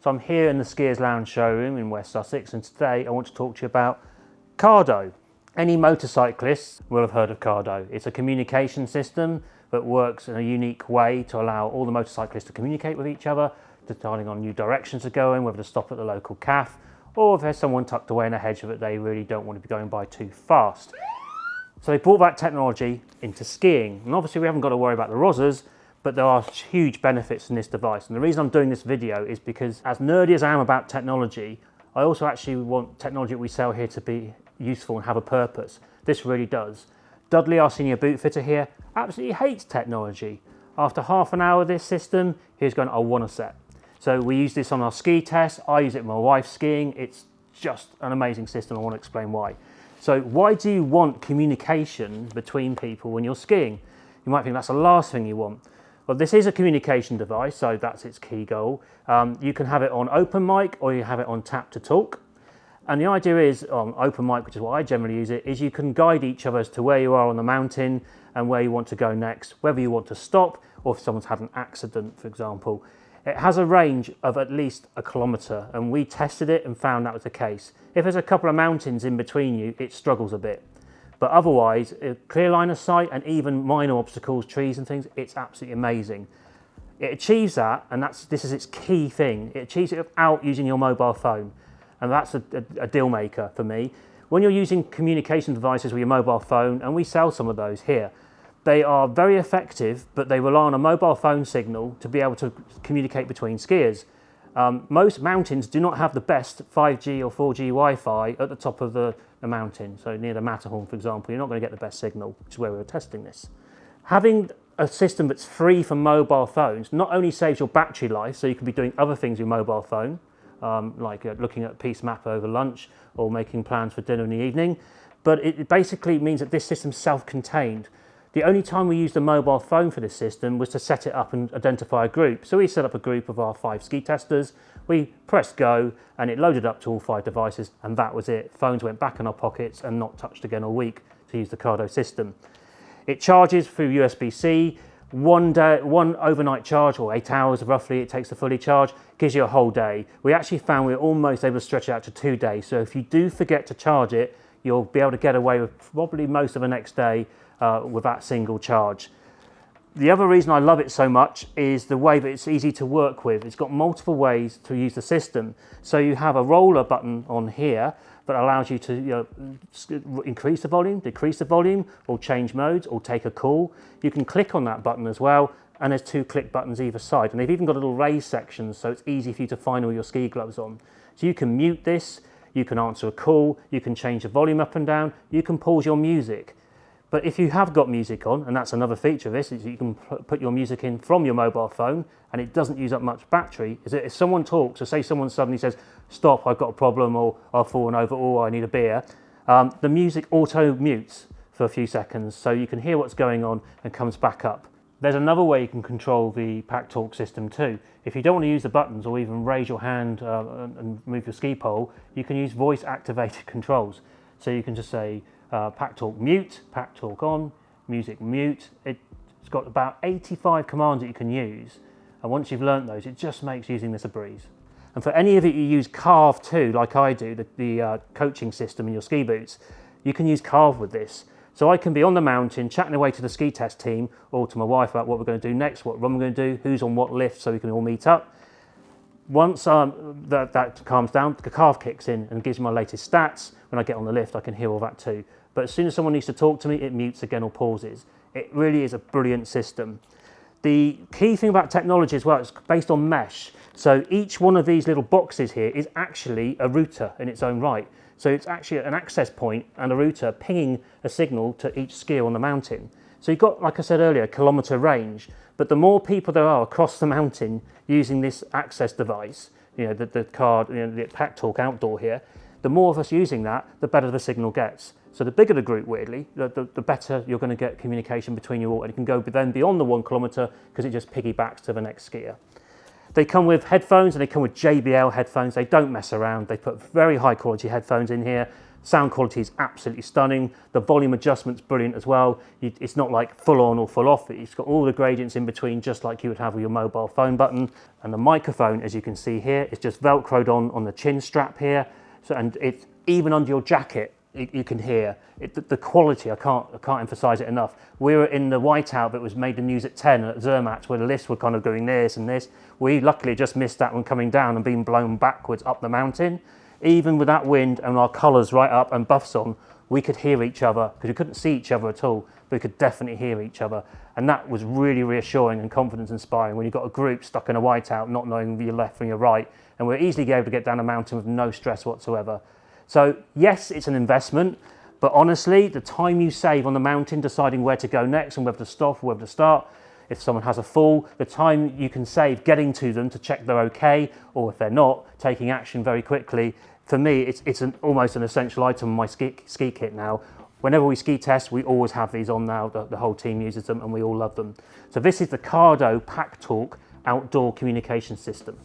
So I'm here in the Skiers Lounge showroom in West Sussex, and today I want to talk to you about Cardo. Any motorcyclists will have heard of Cardo. It's a communication system that works in a unique way to allow all the motorcyclists to communicate with each other, deciding on new directions to go in, whether to stop at the local cafe, or if there's someone tucked away in a hedge that they really don't want to be going by too fast. So they brought that technology into skiing, and obviously we haven't got to worry about the rozzers, but there are huge benefits in this device. And the reason I'm doing this video is because, as nerdy as I am about technology, I also actually want technology that we sell here to be useful and have a purpose. This really does. Dudley, our senior boot fitter here, absolutely hates technology. After half an hour of this system, he's going, I want a set. So we use this on our ski test. I use it with my wife skiing. It's just an amazing system. I want to explain why. So why do you want communication between people when you're skiing? You might think that's the last thing you want. Well, this is a communication device, so that's its key goal. You can have it on open mic or you have it on tap to talk. And the idea is, on open mic, which is what I generally use it, is you can guide each other as to where you are on the mountain and where you want to go next, whether you want to stop or if someone's had an accident, for example. It has a range of at least 1 kilometre, and we tested it and found that was the case. If there's a couple of mountains in between you, it struggles a bit. But otherwise, a clear line of sight and even minor obstacles, trees and things, it's absolutely amazing. It achieves that, and this is its key thing. It achieves it without using your mobile phone, and that's a deal maker for me. When you're using communication devices with your mobile phone, and we sell some of those here, they are very effective, but they rely on a mobile phone signal to be able to communicate between skiers. Most mountains do not have the best 5G or 4G Wi-Fi at the top of the mountain. So near the Matterhorn, for example, you're not going to get the best signal, which is where we were testing this. Having a system that's free from mobile phones not only saves your battery life, so you can be doing other things with your mobile phone, like looking at a piece map over lunch or making plans for dinner in the evening, but it basically means that this system's self-contained. The only time we used a mobile phone for this system was to set it up and identify a group. So we set up a group of our 5 ski testers, we pressed go, and it loaded up to all 5 devices, and that was it. Phones went back in our pockets and not touched again all week to use the Cardo system. It charges through USB-C. One overnight charge, or 8 hours roughly, it takes to fully charge, gives you a whole day. We actually found we're almost able to stretch it out to 2 days. So if you do forget to charge it, you'll be able to get away with probably most of the next day with that single charge. The other reason I love it so much is the way that it's easy to work with. It's got multiple ways to use the system. So you have a roller button on here that allows you to increase the volume, decrease the volume, or change modes, or take a call. You can click on that button as well, and there's 2 click buttons either side. And they've even got little raised sections, so it's easy for you to find all your ski gloves on. So you can mute this, you can answer a call, you can change the volume up and down, you can pause your music. But if you have got music on, and that's another feature of this, is you can put your music in from your mobile phone and it doesn't use up much battery, is that if someone talks, or say someone suddenly says, stop, I've got a problem, or I've fallen over, or I need a beer, the music auto mutes for a few seconds so you can hear what's going on and comes back up. There's another way you can control the PackTalk system too. If you don't want to use the buttons or even raise your hand and move your ski pole, you can use voice activated controls. So you can just say, PackTalk mute, PackTalk on, music mute. It's got about 85 commands that you can use, and once you've learnt those, it just makes using this a breeze. And for any of you who use Carve too, like I do, the coaching system in your ski boots, you can use Carve with this. So I can be on the mountain chatting away to the ski test team or to my wife about what we're going to do next, what run we're going to do, who's on what lift, so we can all meet up. Once that calms down, the Carve kicks in and gives me my latest stats. When I get on the lift, I can hear all that too. But as soon as someone needs to talk to me, it mutes again or pauses. It really is a brilliant system. The key thing about technology as well, it's based on mesh. So each one of these little boxes here is actually a router in its own right. So it's actually an access point and a router pinging a signal to each skier on the mountain. So you've got, like I said earlier, a kilometre range. But the more people there are across the mountain using this access device, the card, the PackTalk outdoor here, the more of us using that, the better the signal gets. So the bigger the group, weirdly, the better you're going to get communication between you all, and you can go then beyond the 1 kilometre because it just piggybacks to the next skier. They come with headphones, and they come with JBL headphones. They don't mess around. They put very high quality headphones in here. Sound quality is absolutely stunning. The volume adjustment's brilliant as well. It's not like full on or full off. It's got all the gradients in between, just like you would have with your mobile phone button. And the microphone, as you can see here, is just Velcroed on the chin strap here. So, and it's even under your jacket, you can hear it, the quality. I can't emphasize it enough. We were in the whiteout that was made the news at 10 at Zermatt, where the lifts were kind of doing this and this. We luckily just missed that one coming down and being blown backwards up the mountain. Even with that wind and our colours right up and buffs on, we could hear each other, because we couldn't see each other at all, but we could definitely hear each other. And that was really reassuring and confidence inspiring when you've got a group stuck in a whiteout, not knowing your left from your right, and we're easily able to get down a mountain with no stress whatsoever. So yes, it's an investment, but honestly, the time you save on the mountain deciding where to go next and whether to stop, whether to start, if someone has a fall, the time you can save getting to them to check they're okay, or if they're not, taking action very quickly. For me, it's almost an essential item in my ski kit now. Whenever we ski test, we always have these on now. The whole team uses them and we all love them. So this is the Cardo PackTalk outdoor communication system.